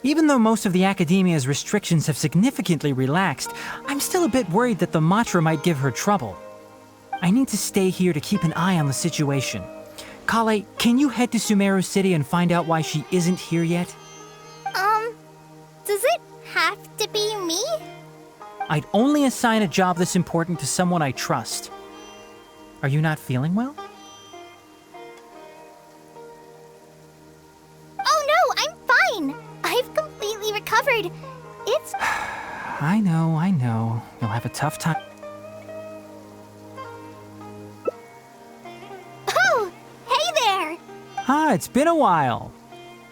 Even though most of the academia's restrictions have significantly relaxed, I'm still a bit worried that the Matra might give her trouble. I need to stay here to keep an eye on the situation. Kale, can you head to Sumeru City and find out why she isn't here yet? Does it have to be me? I'd only assign a job this important to someone I trust. Are you not feeling well? Oh no, I'm fine. I've completely recovered. It's... I know. You'll have a tough time. Oh, hey there. Ah, it's been a while.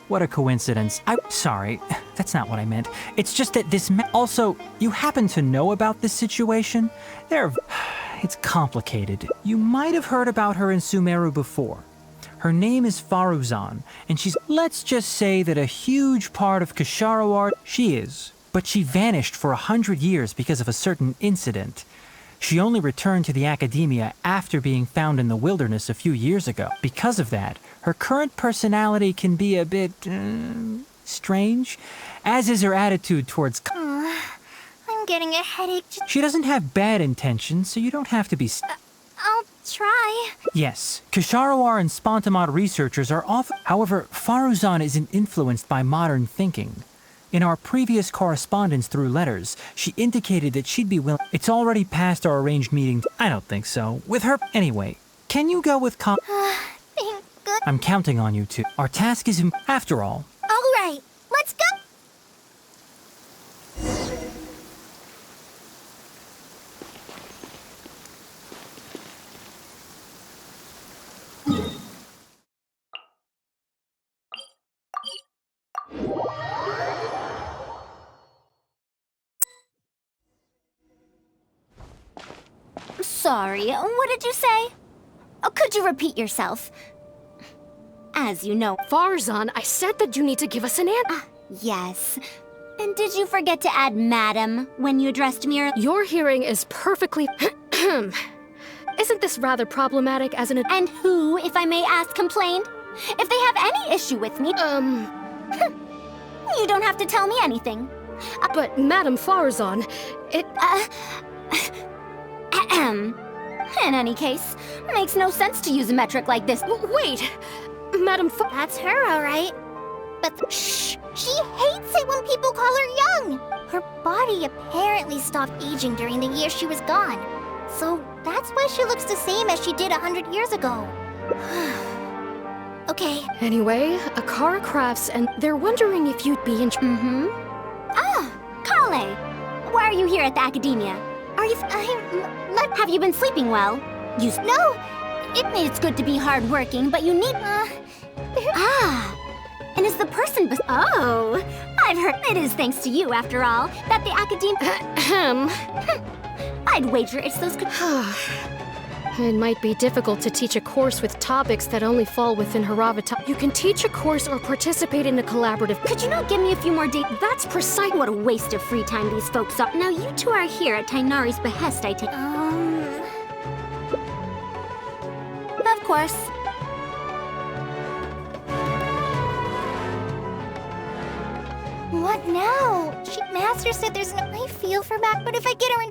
What a coincidence. Sorry, that's not what I meant. It's just that also, you happen to know about this situation? It's complicated. You might have heard about her in Sumeru before. Her name is Faruzan, and let's just say that a huge part of Ksharawar she is. But she vanished for 100 years because of a certain incident. She only returned to the academia after being found in the wilderness a few years ago. Because of that, her current personality can be a bit strange, as is her attitude towards... I'm getting a headache. She doesn't have bad intentions, so you don't have to be... I'll try. Yes, Ksharawar and Spontamod researchers are often... However, Faruzan isn't influenced by modern thinking. In our previous correspondence through letters, she indicated that she'd be willing... It's already past our arranged meeting. I don't think so. With her... Anyway, can you go with Thank good. I'm counting on you two. Our task is... After all... All right, let's go. Sorry, what did you say? Oh, could you repeat yourself? As you know... Faruzan, I said that you need to give us an answer. Yes. And did you forget to add madam when you addressed me earlier? Your hearing is perfectly... Isn't this rather problematic as an... And who, if I may ask, complained? If they have any issue with me... You don't have to tell me anything. But, Madam Faruzan, it... In any case, makes no sense to use a metric like this. Wait! Madam That's her, all right. But shh! She hates it when people call her young! Her body apparently stopped aging during the year she was gone. So that's why she looks the same as she did 100 years ago. Okay. Anyway, Akara Crafts, and they're wondering if you'd be interested. Ah, Kale! Why are you here at the academia? Are you... Have you been sleeping well? No! It's good to be hardworking, but you need... And is the person Oh! I've heard it is thanks to you, after all, that the academia... I'd wager it's those... It might be difficult to teach a course with topics that only fall within Haravata. You can teach a course or participate in a collaborative... Could you not give me a few more days? That's precise... What a waste of free time these folks are. Now you two are here at Tainari's behest, I take... Of course. What now? Master said there's no... I feel for Mac, but if I get her in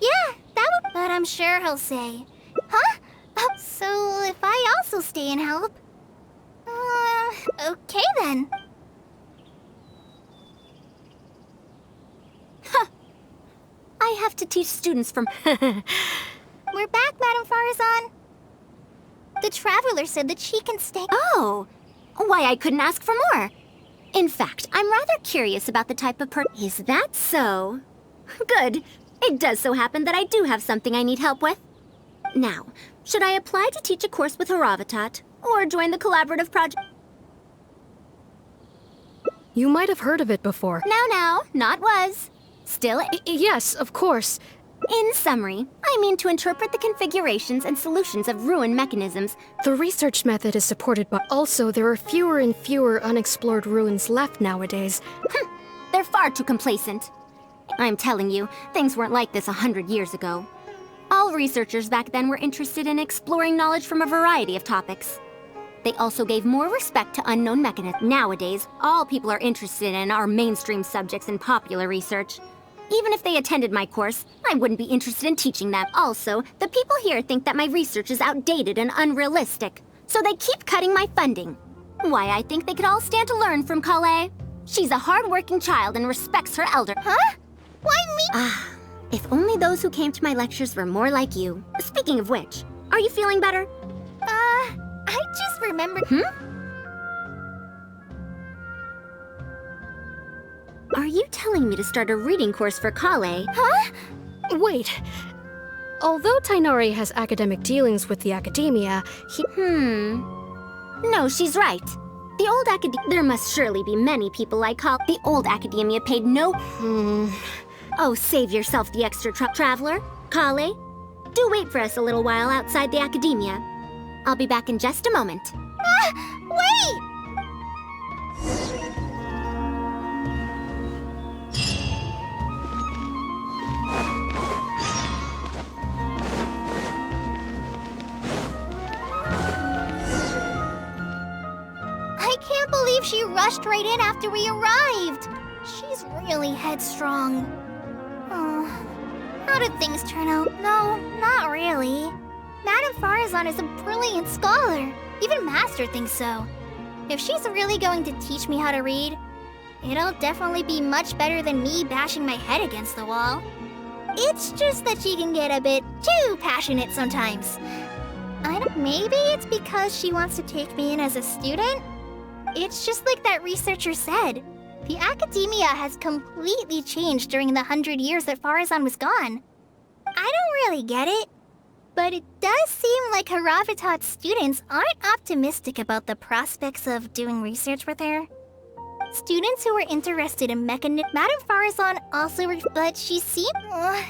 Yeah, that would... But I'm sure he'll say... Huh? Oh, so if I also stay and help... okay then. Huh. I have to teach students from... We're back, Madam Faruzan. The Traveler said that she can stay... Oh! Why, I couldn't ask for more. In fact, I'm rather curious about the type of Is that so? Good. It does so happen that I do have something I need help with. Now, should I apply to teach a course with Haravatat, or join the collaborative project? You might have heard of it before. Now, not was. Still... Yes, of course. In summary, I mean to interpret the configurations and solutions of ruined mechanisms. The research method is supported by... Also, there are fewer and fewer unexplored ruins left nowadays. They're far too complacent. I'm telling you, things weren't like this 100 years ago. All researchers back then were interested in exploring knowledge from a variety of topics. They also gave more respect to unknown mechanisms. Nowadays, all people are interested in are mainstream subjects in popular research. Even if they attended my course, I wouldn't be interested in teaching them. Also, the people here think that my research is outdated and unrealistic, so they keep cutting my funding. Why, I think they could all stand to learn from Kale. She's a hard-working child and respects her elder. Huh? Why me? If only those who came to my lectures were more like you. Speaking of which, are you feeling better? I just remembered... Are you telling me to start a reading course for Kale? Huh? Wait. Although Tainari has academic dealings with the academia, he... No, she's right. The old there must surely be many people like Kale. The old academia paid no... Oh, save yourself the extra traveler. Kale, do wait for us a little while outside the academia. I'll be back in just a moment. Wait! I can't believe she rushed right in after we arrived. She's really headstrong. Oh, how did things turn out? No, not really. Madame Faruzan is a brilliant scholar. Even Master thinks so. If she's really going to teach me how to read, it'll definitely be much better than me bashing my head against the wall. It's just that she can get a bit too passionate sometimes. Maybe it's because she wants to take me in as a student? It's just like that researcher said. The academia has completely changed during the 100 years that Faruzan was gone. I don't really get it. But it does seem like Haravitat's students aren't optimistic about the prospects of doing research with her. Students who were interested in Madame Faruzan also but she seemed...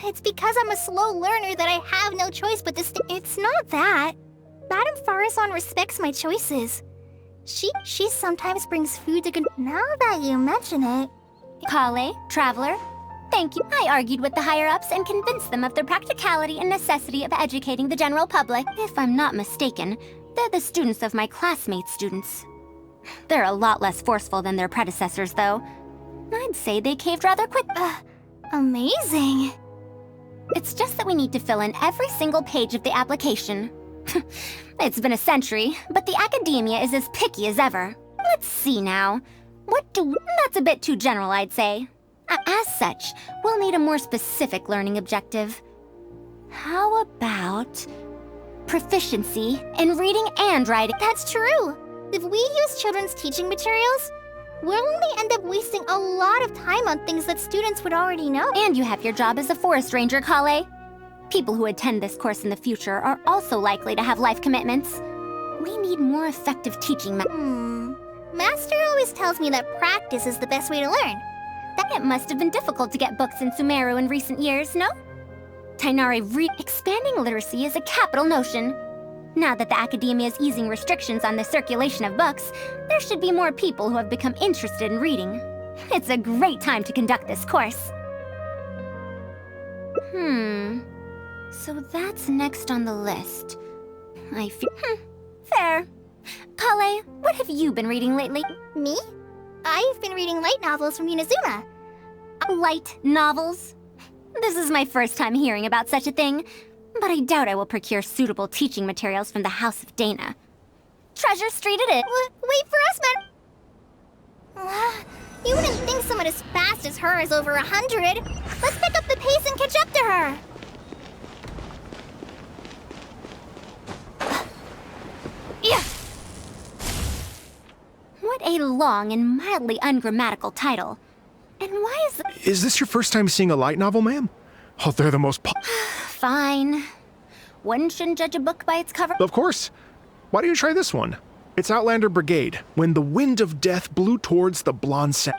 it's because I'm a slow learner that I have no choice but to It's not that. Madame Faruzan respects my choices. She sometimes brings food to Now that you mention it... Kale, traveler, thank you. I argued with the higher-ups and convinced them of the practicality and necessity of educating the general public. If I'm not mistaken, they're the students of my classmates' students. They're a lot less forceful than their predecessors, though. I'd say they caved rather quick. Amazing. It's just that we need to fill in every single page of the application. It's been a century, but the academia is as picky as ever. Let's see now. That's a bit too general, I'd say. As such, we'll need a more specific learning objective. How about proficiency in reading and writing? That's true. If we use children's teaching materials, we'll only end up wasting a lot of time on things that students would already know. And you have your job as a forest ranger, Kale. People who attend this course in the future are also likely to have life commitments. We need more effective teaching Master always tells me that practice is the best way to learn. It must have been difficult to get books in Sumeru in recent years, no? Tainari, expanding literacy is a capital notion. Now that the academia is easing restrictions on the circulation of books, there should be more people who have become interested in reading. It's a great time to conduct this course. So that's next on the list. I feel... fair. Kale, what have you been reading lately? Me? I've been reading light novels from Inazuma. Light novels? This is my first time hearing about such a thing, but I doubt I will procure suitable teaching materials from the House of Dana. Treasure Street it is. Wait for us, man. You wouldn't think someone as fast as her is over 100. Let's pick up the pace and catch up to her. Yeah. What a long and mildly ungrammatical title. And why is... Is this your first time seeing a light novel, ma'am? Oh, they're the most Fine. One shouldn't judge a book by its cover. Of course. Why don't you try this one? It's Outlander Brigade, When the Wind of Death Blew Towards the Blonde Sand.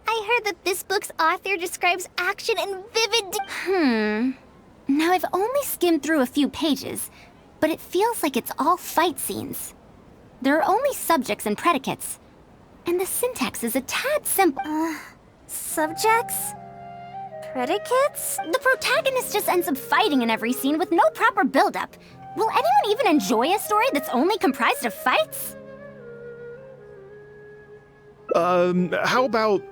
I heard that this book's author describes action in vivid... Now, I've only skimmed through a few pages, but it feels like it's all fight scenes. There are only subjects and predicates, and the syntax is a tad simple. Subjects? Predicates? The protagonist just ends up fighting in every scene with no proper build-up. Will anyone even enjoy a story that's only comprised of fights? How about...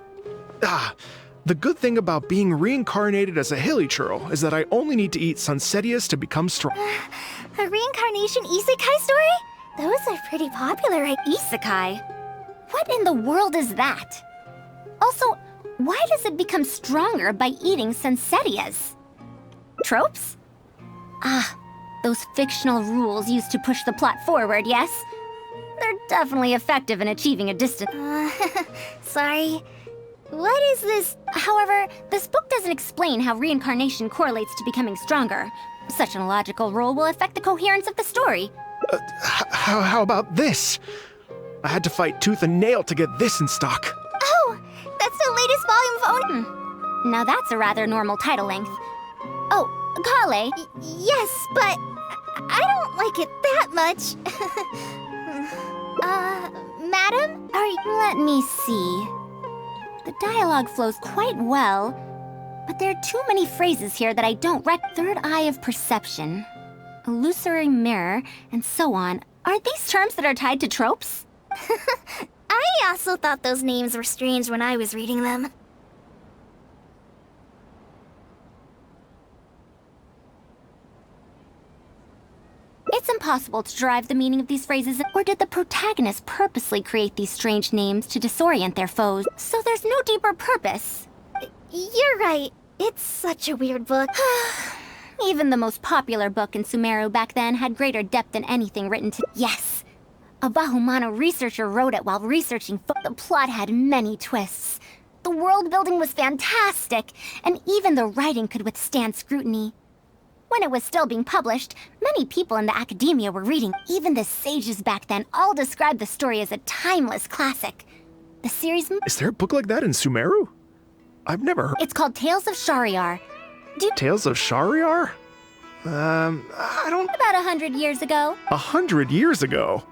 the good thing about being reincarnated as a hilly churl is that I only need to eat Sunsetias to become strong. A reincarnation isekai story? Those are pretty popular, right? Isekai? What in the world is that? Also, why does it become stronger by eating Sunsetias? Tropes? Those fictional rules used to push the plot forward, yes? They're definitely effective in achieving a distance. Sorry. What is this? However, this book doesn't explain how reincarnation correlates to becoming stronger. Such an illogical rule will affect the coherence of the story. How about this? I had to fight tooth and nail to get this in stock. Oh, that's the latest volume of Onin. Now that's a rather normal title length. Oh, Kale. Yes, but I don't like it that much. Madam? Let me see. The dialogue flows quite well, but there are too many phrases here that I don't Third eye of perception, illusory mirror, and so on. Are these terms that are tied to tropes? I also thought those names were strange when I was reading them. It's impossible to derive the meaning of these phrases, or did the protagonist purposely create these strange names to disorient their foes? So there's no deeper purpose. You're right. It's such a weird book. Even the most popular book in Sumeru back then had greater depth than anything written to... Yes! A Bahumano researcher wrote it while researching The plot had many twists. The world building was fantastic, and even the writing could withstand scrutiny. When it was still being published, many people in the academia were reading. Even the sages back then all described the story as a timeless classic. The series... Is there a book like that in Sumeru? I've never heard... It's called Tales of Shariar. Tales of Shariar? I don't... About 100 years ago. 100 years ago?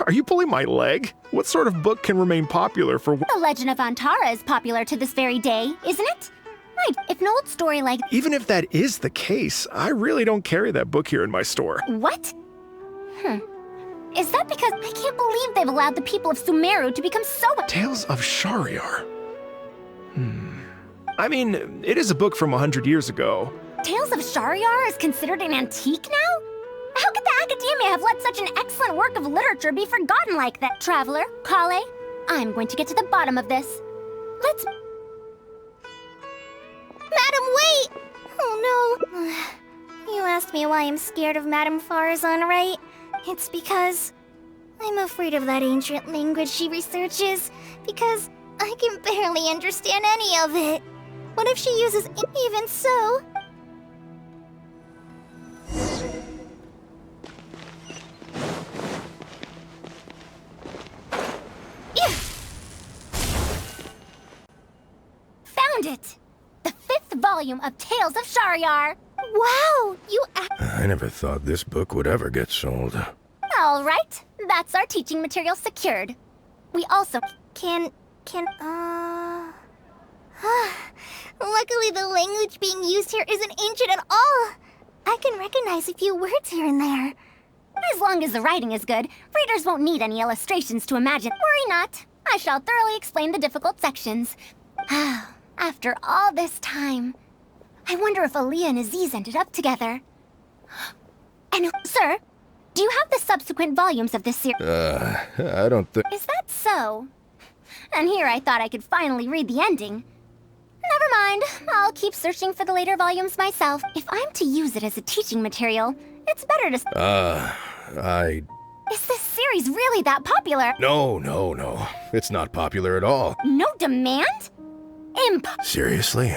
Are you pulling my leg? What sort of book can remain popular for... The Legend of Antara is popular to this very day, isn't it? Right, if an old story like... Even if that is the case, I really don't carry that book here in my store. What? Is that because I can't believe they've allowed the people of Sumeru to become so... Tales of Shariar. I mean, it is a book from 100 years ago. Tales of Shariar is considered an antique now? How could the academia have let such an excellent work of literature be forgotten like that? Traveler, Kale, I'm going to get to the bottom of this. Let's... Madam, wait! Oh no. You asked me why I'm scared of Madame Faruzan, right? It's because I'm afraid of that ancient language she researches, because I can barely understand any of it. What if she uses... Even so... Found it! The 5th volume of Tales of Shariar! Wow, you I never thought this book would ever get sold. All right, that's our teaching material secured. We also Luckily, the language being used here isn't ancient at all. I can recognize a few words here and there. As long as the writing is good, readers won't need any illustrations to imagine. Worry not. I shall thoroughly explain the difficult sections. After all this time, I wonder if Aaliyah and Aziz ended up together. And, sir, do you have the subsequent volumes of this series? I don't think... Is that so? And here I thought I could finally read the ending. Never mind, I'll keep searching for the later volumes myself. If I'm to use it as a teaching material, it's better to... Is this series really that popular? No. It's not popular at all. No demand? Seriously?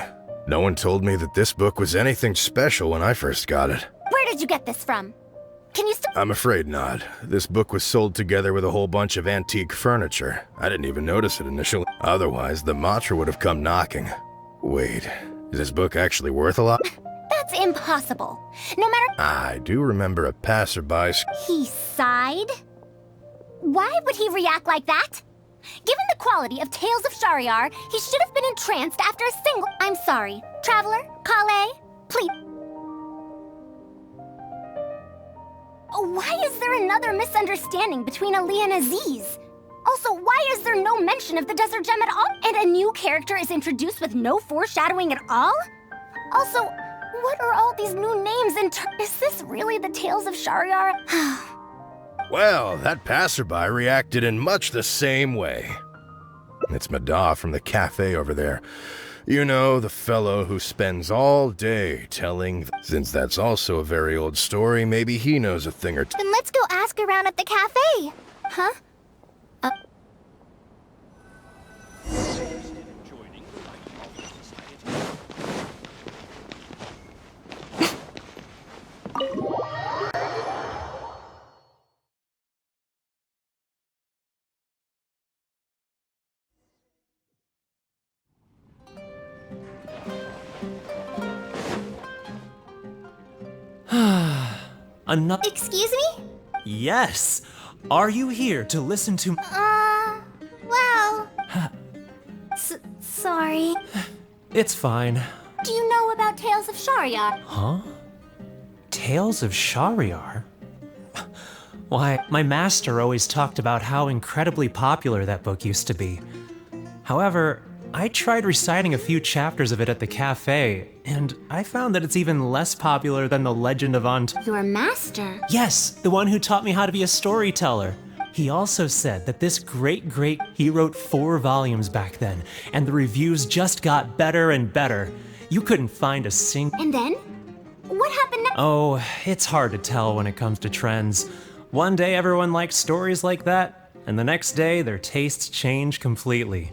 No one told me that this book was anything special when I first got it. Where did you get this from? Can you I'm afraid not. This book was sold together with a whole bunch of antique furniture. I didn't even notice it initially. Otherwise, the Matra would have come knocking. Wait, is this book actually worth a lot? That's impossible. No matter... I do remember a passerby... He sighed? Why would he react like that? Given the quality of Tales of Shariar, he should have been entranced after a single... I'm sorry. Traveler, Kale, please... Why is there another misunderstanding between Ali and Aziz? Also, why is there no mention of the Desert Gem at all? And a new character is introduced with no foreshadowing at all? Also, what are all these new names in Is this really the Tales of Shahryar? Well, that passerby reacted in much the same way. It's Maddah from the cafe over there. You know, the fellow who spends all day telling... Since that's also a very old story, maybe he knows a thing or two. Then let's go ask around at the cafe. Huh? Excuse me? Yes. Are you here to listen to... Well... sorry. It's fine. Do you know about Tales of Shahryar? Huh? Tales of Shahryar? Why, my master always talked about how incredibly popular that book used to be. However, I tried reciting a few chapters of it at the cafe, and I found that it's even less popular than the Legend of Your master? Yes, the one who taught me how to be a storyteller. He also said that this he wrote 4 volumes back then, and the reviews just got better and better. You couldn't find a single... And then? What happened next? Oh, it's hard to tell when it comes to trends. One day everyone likes stories like that, and the next day their tastes change completely.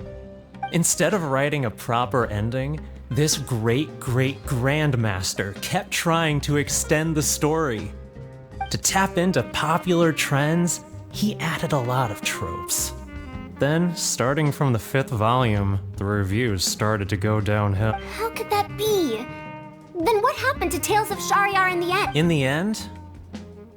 Instead of writing a proper ending, this grandmaster kept trying to extend the story. To tap into popular trends, he added a lot of tropes. Then, starting from the 5th volume, the reviews started to go downhill. How could that be? Then what happened to Tales of Shahryar in the end? In the end,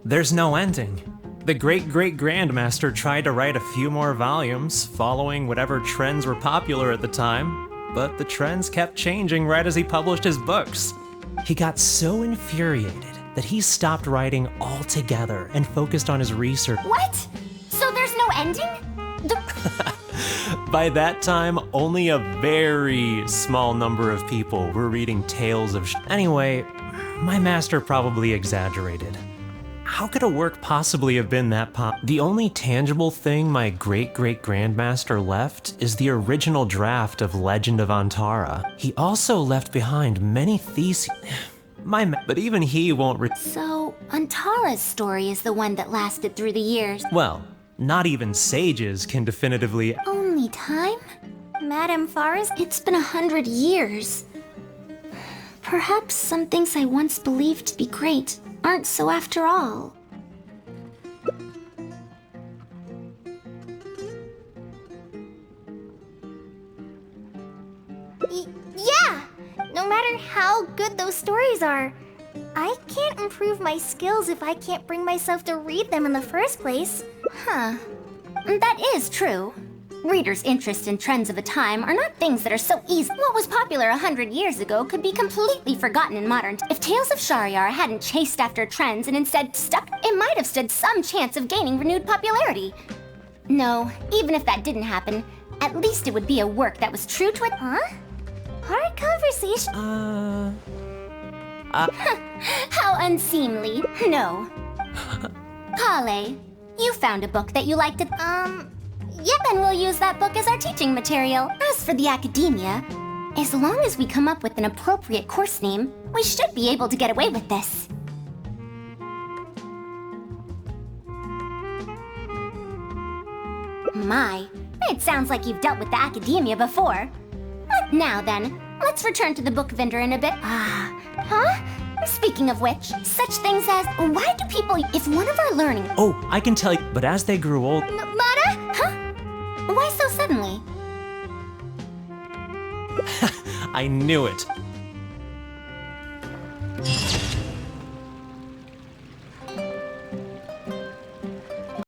there's no ending. The grandmaster tried to write a few more volumes, following whatever trends were popular at the time, but the trends kept changing right as he published his books. He got so infuriated that he stopped writing altogether and focused on his research. What? So there's no ending? By that time, only a very small number of people were reading Tales of Anyway, my master probably exaggerated. How could a work possibly have been that The only tangible thing my grandmaster left is the original draft of Legend of Antara. He also left behind many theses. But even he won't So, Antara's story is the one that lasted through the years. Well, not even sages can definitively... Only time? Madame Faruzan, it's been 100 years. Perhaps some things I once believed to be great aren't so after all. Yeah! No matter how good those stories are, I can't improve my skills if I can't bring myself to read them in the first place. Huh. That is true. Readers' interest in trends of a time are not things that are so easy. What was popular 100 years ago could be completely forgotten in modern times. If Tales of Shahryar hadn't chased after trends and instead stuck, it might have stood some chance of gaining renewed popularity. No, even if that didn't happen, at least it would be a work that was true to it. Huh? Hard conversation. How unseemly. No. Kale, you found a book that you liked. Yeah, then we'll use that book as our teaching material. As for the academia, as long as we come up with an appropriate course name, we should be able to get away with this. My, it sounds like you've dealt with the academia before. Now then, let's return to the book vendor in a bit. Huh? Speaking of which, such things as, why do people, if one of our learning... Oh, I can tell you, but as they grew old... Mara? Huh? Why so suddenly? I knew it.